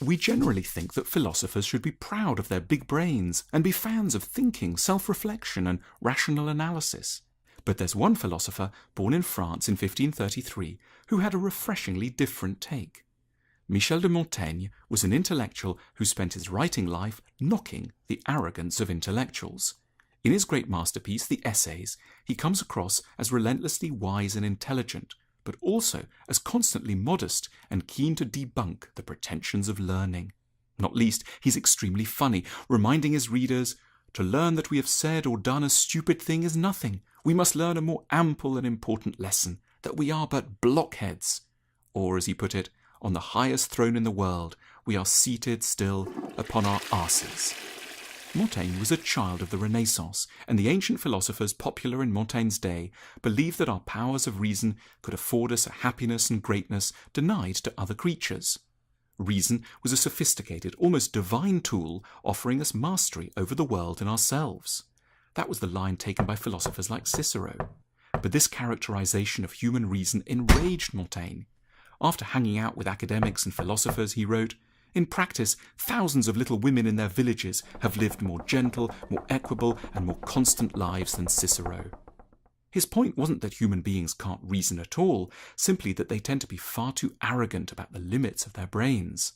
we generally think that philosophers should be proud of their big brains and be fans of thinking, self-reflection and rational analysis. But there's one philosopher born in France in 1533 who had a refreshingly different take. Michel de Montaigne was an intellectual who spent his writing life knocking the arrogance of intellectuals. In his great masterpiece, the Essays, he comes across as relentlessly wise and intelligent, but also as constantly modest and keen to debunk the pretensions of learning. Not least, he's extremely funny, reminding his readers, "To learn that we have said or done a stupid thing is nothing. We must learn a more ample and important lesson, that we are but blockheads." Or, as he put it, "On the highest throne in the world, we are seated still upon our arses." Montaigne was a child of the Renaissance, and the ancient philosophers popular in Montaigne's day believed that our powers of reason could afford us a happiness and greatness denied to other creatures. Reason was a sophisticated, almost divine tool offering us mastery over the world and ourselves. That was the line taken by philosophers like Cicero. But this characterization of human reason enraged Montaigne. After hanging out with academics and philosophers, he wrote, "In practice, thousands of little women in their villages have lived more gentle, more equable, and more constant lives than Cicero." His point wasn't that human beings can't reason at all, simply that they tend to be far too arrogant about the limits of their brains.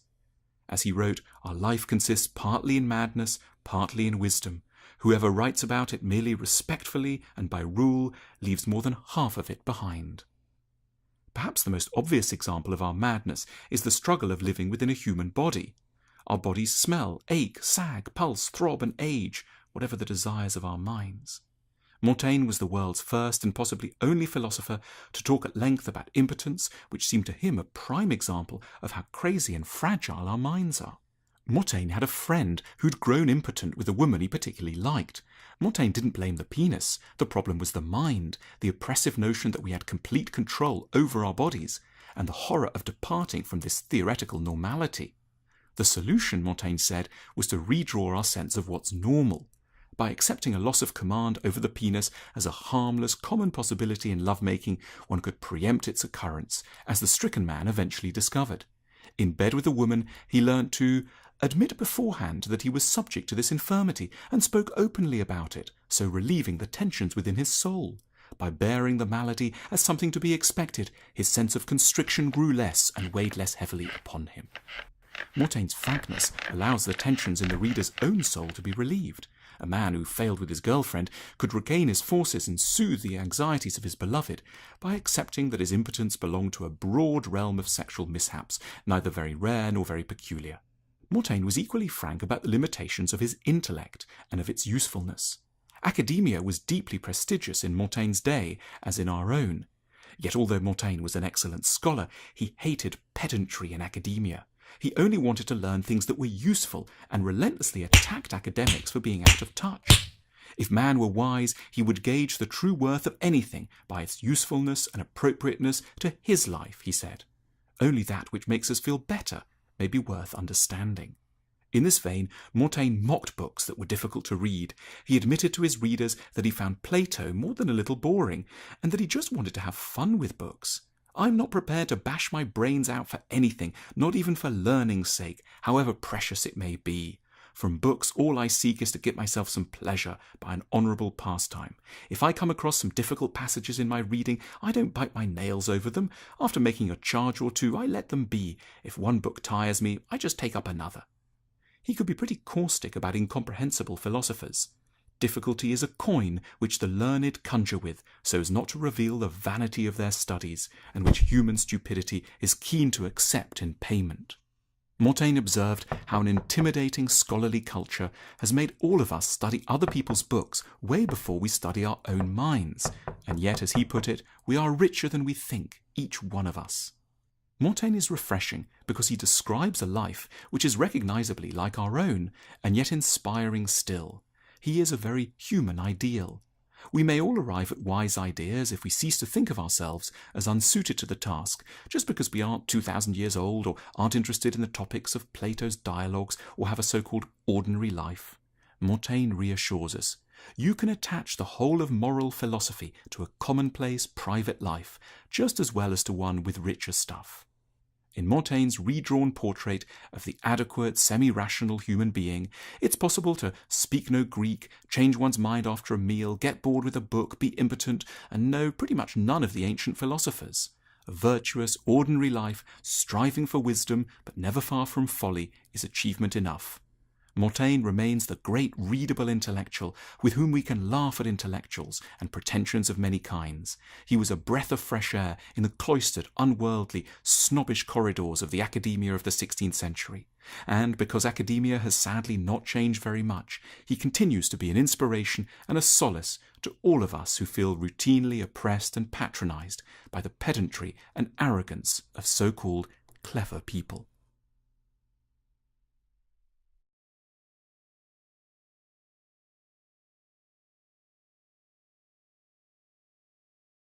As he wrote, "Our life consists partly in madness, partly in wisdom. Whoever writes about it merely respectfully and by rule leaves more than half of it behind." Perhaps the most obvious example of our madness is the struggle of living within a human body. Our bodies smell, ache, sag, pulse, throb, and age, whatever the desires of our minds. Montaigne was the world's first and possibly only philosopher to talk at length about impotence, which seemed to him a prime example of how crazy and fragile our minds are. Montaigne had a friend who'd grown impotent with a woman he particularly liked. Montaigne didn't blame the penis. The problem was the mind, the oppressive notion that we had complete control over our bodies, and the horror of departing from this theoretical normality. The solution, Montaigne said, was to redraw our sense of what's normal. By accepting a loss of command over the penis as a harmless, common possibility in lovemaking, one could preempt its occurrence, as the stricken man eventually discovered. In bed with a woman, he learnt to admit beforehand that he was subject to this infirmity and spoke openly about it, so relieving the tensions within his soul. By bearing the malady as something to be expected, his sense of constriction grew less and weighed less heavily upon him. Montaigne's frankness allows the tensions in the reader's own soul to be relieved. A man who failed with his girlfriend could regain his forces and soothe the anxieties of his beloved by accepting that his impotence belonged to a broad realm of sexual mishaps, neither very rare nor very peculiar. Montaigne was equally frank about the limitations of his intellect and of its usefulness. Academia was deeply prestigious in Montaigne's day, as in our own. Yet although Montaigne was an excellent scholar, he hated pedantry in academia. He only wanted to learn things that were useful and relentlessly attacked academics for being out of touch. If man were wise, he would gauge the true worth of anything by its usefulness and appropriateness to his life, he said. Only that which makes us feel better may be worth understanding. In this vein, Montaigne mocked books that were difficult to read. He admitted to his readers that he found Plato more than a little boring, and that he just wanted to have fun with books. "I'm not prepared to bash my brains out for anything, not even for learning's sake, however precious it may be. From books, all I seek is to get myself some pleasure by an honourable pastime. If I come across some difficult passages in my reading, I don't bite my nails over them. After making a charge or two, I let them be. If one book tires me, I just take up another." He could be pretty caustic about incomprehensible philosophers. Difficulty is a coin which the learned conjure with, so as not to reveal the vanity of their studies, and which human stupidity is keen to accept in payment. Montaigne observed how an intimidating scholarly culture has made all of us study other people's books way before we study our own minds, and yet, as he put it, we are richer than we think, each one of us. Montaigne is refreshing because he describes a life which is recognizably like our own, and yet inspiring still. He is a very human ideal. We may all arrive at wise ideas if we cease to think of ourselves as unsuited to the task, just because we aren't 2,000 years old or aren't interested in the topics of Plato's dialogues or have a so-called ordinary life. Montaigne reassures us. You can attach the whole of moral philosophy to a commonplace private life, just as well as to one with richer stuff. In Montaigne's redrawn portrait of the adequate, semi-rational human being, it's possible to speak no Greek, change one's mind after a meal, get bored with a book, be impotent, and know pretty much none of the ancient philosophers. A virtuous, ordinary life, striving for wisdom, but never far from folly, is achievement enough. Montaigne remains the great readable intellectual with whom we can laugh at intellectuals and pretensions of many kinds. He was a breath of fresh air in the cloistered, unworldly, snobbish corridors of the academia of the 16th century. And because academia has sadly not changed very much, he continues to be an inspiration and a solace to all of us who feel routinely oppressed and patronized by the pedantry and arrogance of so-called clever people.